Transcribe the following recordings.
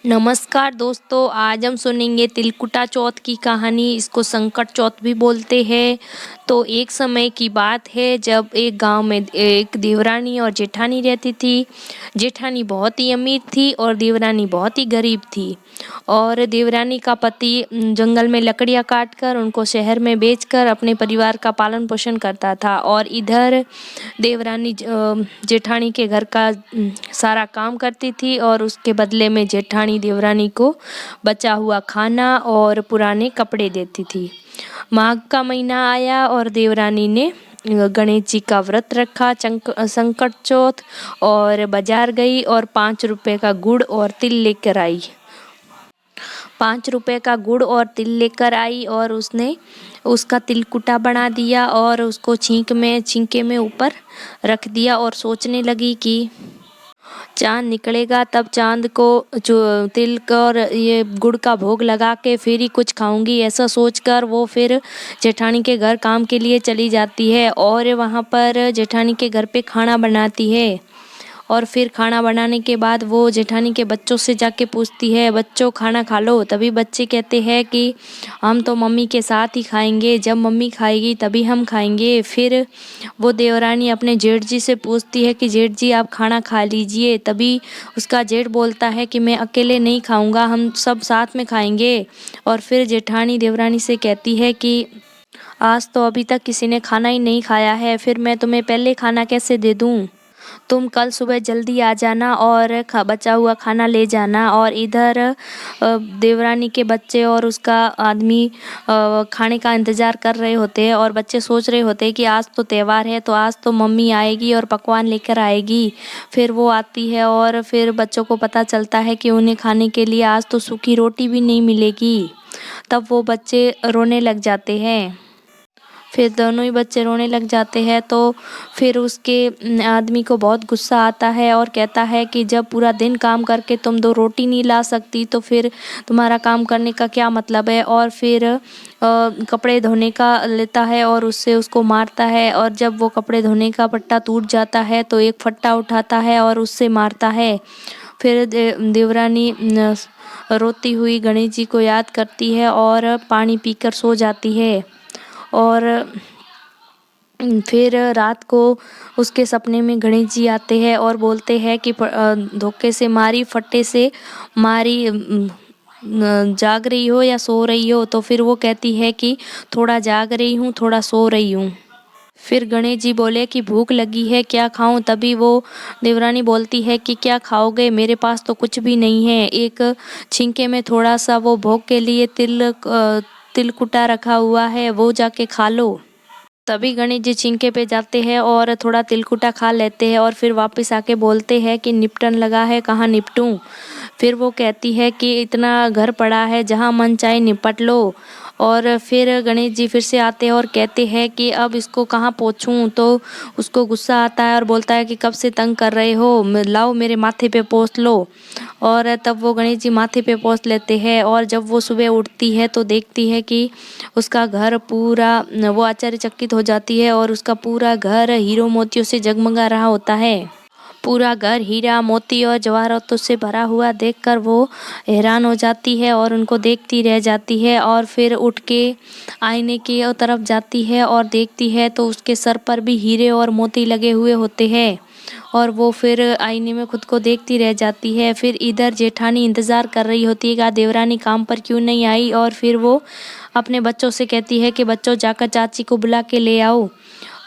नमस्कार दोस्तों, आज हम सुनेंगे तिलकुटा चौथ की कहानी। इसको संकट चौथ भी बोलते हैं। तो एक समय की बात है जब एक गांव में एक देवरानी और जेठानी रहती थी। जेठानी बहुत ही अमीर थी और देवरानी बहुत ही गरीब थी। और देवरानी का पति जंगल में लकड़ियां काटकर उनको शहर में बेचकर अपने परिवार का पालन पोषण करता था। और इधर देवरानी जेठानी के घर का सारा काम करती थी और उसके बदले में जेठानी देवरानी को बचा हुआ खाना और पुराने कपड़े देती थी। माघ का महीना आया और देवरानी ने गणेश जी का व्रत रखा, संकट चौथ, और बाजार गई और 5 रुपए का गुड़ और तिल लेकर आई। 5 रुपए का गुड़ और तिल लेकर आई और उसने उसका तिलकुटा बना दिया और उसको छींके में ऊपर रख दिया और सोचने लगी कि चांद निकलेगा तब चांद को जो तिल का और ये गुड़ का भोग लगा के फिर ही कुछ खाऊंगी। ऐसा सोचकर वो फिर जेठानी के घर काम के लिए चली जाती है और वहाँ पर जेठानी के घर पे खाना बनाती है। और फिर खाना बनाने के बाद वो जेठानी के बच्चों से जाके पूछती है, बच्चों खाना खा लो। तभी बच्चे कहते हैं कि हम तो मम्मी के साथ ही खाएंगे, जब मम्मी खाएगी तभी हम खाएंगे। फिर वो देवरानी अपने जेठ जी से पूछती है कि जेठ जी आप खाना खा लीजिए। तभी उसका जेठ बोलता है कि मैं अकेले नहीं खाऊंगा, हम सब साथ में खाएंगे। और फिर जेठानी देवरानी से कहती है कि आज तो अभी तक किसी ने खाना ही नहीं खाया है, फिर मैं तुम्हें पहले खाना कैसे दे दूं। तुम कल सुबह जल्दी आ जाना और बचा हुआ खाना ले जाना। और इधर देवरानी के बच्चे और उसका आदमी खाने का इंतज़ार कर रहे होते हैं और बच्चे सोच रहे होते हैं कि आज तो त्यौहार है, तो आज तो मम्मी आएगी और पकवान लेकर आएगी। फिर वो आती है और फिर बच्चों को पता चलता है कि उन्हें खाने के लिए आज तो सूखी रोटी भी नहीं मिलेगी। तब वो बच्चे रोने लग जाते हैं। फिर दोनों ही बच्चे रोने लग जाते हैं तो फिर उसके आदमी को बहुत गुस्सा आता है और कहता है कि जब पूरा दिन काम करके तुम 2 रोटी नहीं ला सकती तो फिर तुम्हारा काम करने का क्या मतलब है। और फिर कपड़े धोने का लेता है और उससे उसको मारता है। और जब वो कपड़े धोने का पट्टा टूट जाता है तो एक फट्टा उठाता है और उससे मारता है। फिर देवरानी रोती हुई गणेश जी को याद करती है और पानी पीकर सो जाती है। और फिर रात को उसके सपने में गणेश जी आते हैं और बोलते हैं कि धोखे से मारी, फट्टे से मारी, जाग रही हो या सो रही हो। तो फिर वो कहती है कि थोड़ा जाग रही हूँ, थोड़ा सो रही हूँ। फिर गणेश जी बोले कि भूख लगी है, क्या खाऊं। तभी वो देवरानी बोलती है कि क्या खाओगे, मेरे पास तो कुछ भी नहीं है। एक छिंके में थोड़ा सा वो भोग के लिए तिलकुटा रखा हुआ है, वो जाके खा लो। तभी गणेश जी छिंके पे जाते हैं और थोड़ा तिलकुटा खा लेते हैं और फिर वापस आके बोलते हैं कि निपटन लगा है, कहाँ निपटूं। फिर वो कहती है कि इतना घर पड़ा है, जहाँ मन चाहे निपट लो। और फिर गणेश जी फिर से आते हैं और कहते हैं कि अब इसको कहाँ पोंछूं। तो उसको गुस्सा आता है और बोलता है कि कब से तंग कर रहे हो, लाओ मेरे माथे पे पोंछ लो। और तब वो गणेश जी माथे पे पोंछ लेते हैं। और जब वो सुबह उठती है तो देखती है कि उसका घर पूरा, वो आश्चर्यचकित हो जाती है और उसका पूरा घर हीरो मोतियों से जगमगा रहा होता है। पूरा घर हीरा मोती और जवाहरातों से भरा हुआ देखकर वो हैरान हो जाती है और उनको देखती रह जाती है। और फिर उठ के आईने की तरफ जाती है और देखती है तो उसके सर पर भी हीरे और मोती लगे हुए होते हैं। और वो फिर आईने में खुद को देखती रह जाती है। फिर इधर जेठानी इंतज़ार कर रही होती है कि देवरानी काम पर क्यों नहीं आई। और फिर वो अपने बच्चों से कहती है कि बच्चों जाकर चाची को बुला के ले आओ।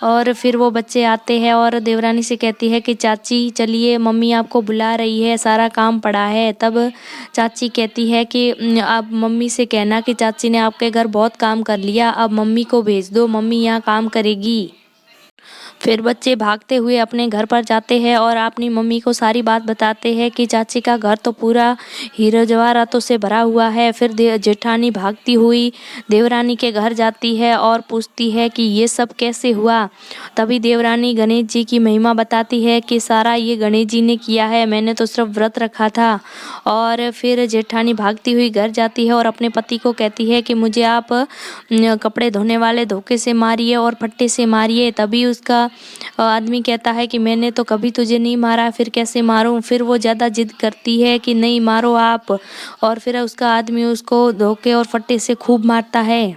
और फिर वो बच्चे आते हैं और देवरानी से कहती है कि चाची चलिए, मम्मी आपको बुला रही है, सारा काम पड़ा है। तब चाची कहती है कि आप मम्मी से कहना कि चाची ने आपके घर बहुत काम कर लिया, अब मम्मी को भेज दो, मम्मी यहाँ काम करेगी। फिर बच्चे भागते हुए अपने घर पर जाते हैं और अपनी मम्मी को सारी बात बताते हैं कि चाची का घर तो पूरा हीरो जवाहरातों से भरा हुआ है। फिर जेठानी भागती हुई देवरानी के घर जाती है और पूछती है कि ये सब कैसे हुआ। तभी देवरानी गणेश जी की महिमा बताती है कि सारा ये गणेश जी ने किया है, मैंने तो सिर्फ व्रत रखा था। और फिर जेठानी भागती हुई घर जाती है और अपने पति को कहती है कि मुझे आप कपड़े धोने वाले धोखे से मारिए और फट्टे से मारिए। तभी उसका आदमी कहता है कि मैंने तो कभी तुझे नहीं मारा, फिर कैसे मारूं। फिर वो ज़्यादा जिद करती है कि नहीं मारो आप, और फिर उसका आदमी उसको धोखे और फट्टे से खूब मारता है।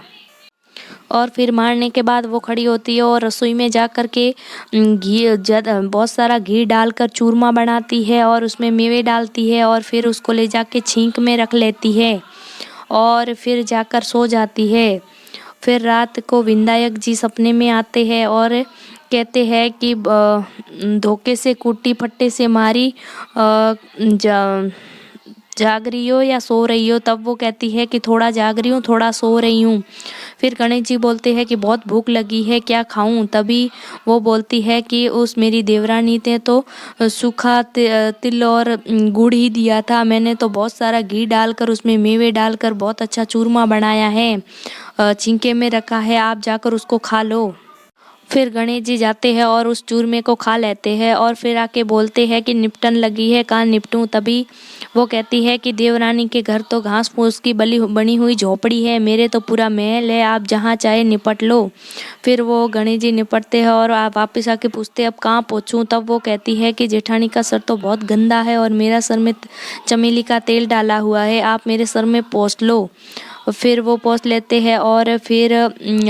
और फिर मारने के बाद वो खड़ी होती है और रसोई में जा कर के बहुत सारा घी डालकर चूरमा बनाती है और उसमें मेवे डालती है और फिर उसको ले जाके छींक में रख लेती है और फिर जाकर सो जाती है। फिर रात को विनायक जी सपने में आते हैं और कहते हैं कि धोखे से कुट्टी फट्टे से मारी, जाग रही हो या सो रही हो। तब वो कहती है कि थोड़ा जाग रही हूँ, थोड़ा सो रही हूँ। फिर गणेश जी बोलते हैं कि बहुत भूख लगी है, क्या खाऊं। तभी वो बोलती है कि उस मेरी देवरानी ने तो सूखा तिल और गुड़ ही दिया था, मैंने तो बहुत सारा घी डालकर उसमें मेवे डालकर बहुत अच्छा चूरमा बनाया है, छिंके में रखा है, आप जाकर उसको खा लो। फिर गणेश जी जाते हैं और उस चूरमे को खा लेते हैं और फिर आके बोलते हैं कि निपटन लगी है, कहाँ निपटूं। तभी वो कहती है कि देवरानी के घर तो घास फूस की बनी हुई झोपड़ी है, मेरे तो पूरा महल है, आप जहाँ चाहे निपट लो। फिर वो गणेश जी निपटते हैं और आप वापस आके पूछते हैं अब कहाँ पहुँचूँ। तब वो कहती है कि जेठानी का सर तो बहुत गंदा है और मेरा सर में चमेली का तेल डाला हुआ है, आप मेरे सर में पोंछ लो। फिर वो पोंछ लेते हैं और फिर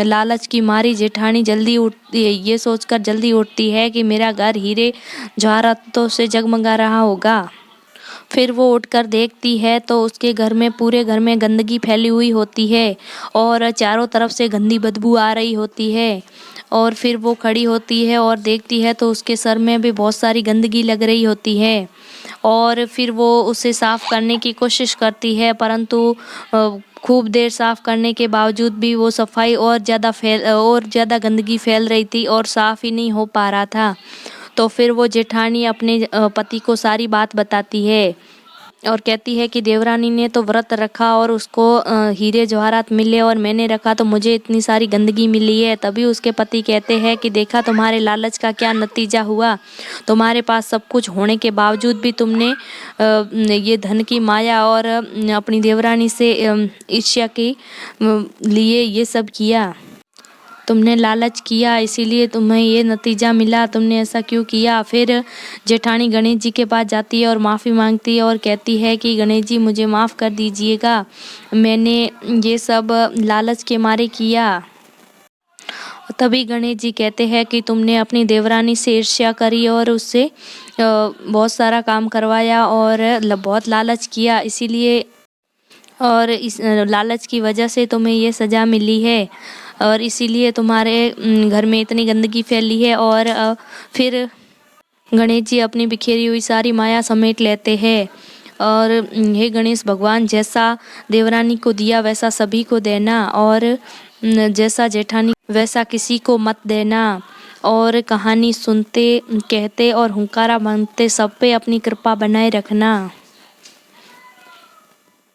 लालच की मारी जेठानी जल्दी उठती है, ये सोचकर जल्दी उठती है कि मेरा घर हीरे जवाहरातों से जगमगा रहा होगा। फिर वो उठकर देखती है तो उसके घर में, पूरे घर में गंदगी फैली हुई होती है और चारों तरफ से गंदी बदबू आ रही होती है। और फिर वो खड़ी होती है और देखती है तो उसके सर में भी बहुत सारी गंदगी लग रही होती है और फिर वो उसे साफ करने की कोशिश करती है, परंतु खूब देर साफ करने के बावजूद भी वो सफाई और ज़्यादा गंदगी फैल रही थी और साफ ही नहीं हो पा रहा था। तो फिर वो जेठानी अपने पति को सारी बात बताती है और कहती है कि देवरानी ने तो व्रत रखा और उसको हीरे जवाहरात मिले और मैंने रखा तो मुझे इतनी सारी गंदगी मिली है। तभी उसके पति कहते हैं कि देखा तुम्हारे लालच का क्या नतीजा हुआ, तुम्हारे पास सब कुछ होने के बावजूद भी तुमने ये धन की माया और अपनी देवरानी से ईर्ष्या के लिए ये सब किया, तुमने लालच किया इसीलिए तुम्हें ये नतीजा मिला, तुमने ऐसा क्यों किया। फिर जेठानी गणेश जी के पास जाती है और माफ़ी मांगती है और कहती है कि गणेश जी मुझे माफ़ कर दीजिएगा, मैंने ये सब लालच के मारे किया। तभी गणेश जी कहते हैं कि तुमने अपनी देवरानी से ईर्ष्या करी और उससे बहुत सारा काम करवाया और बहुत लालच किया, इसीलिए और इस लालच की वजह से तुम्हें ये सज़ा मिली है और इसीलिए तुम्हारे घर में इतनी गंदगी फैली है। और फिर गणेश जी अपनी बिखेरी हुई सारी माया समेट लेते हैं और हे गणेश भगवान, जैसा देवरानी को दिया वैसा सभी को देना और जैसा जेठानी वैसा किसी को मत देना और कहानी सुनते, कहते और हुंकारा मानते सब पे अपनी कृपा बनाए रखना।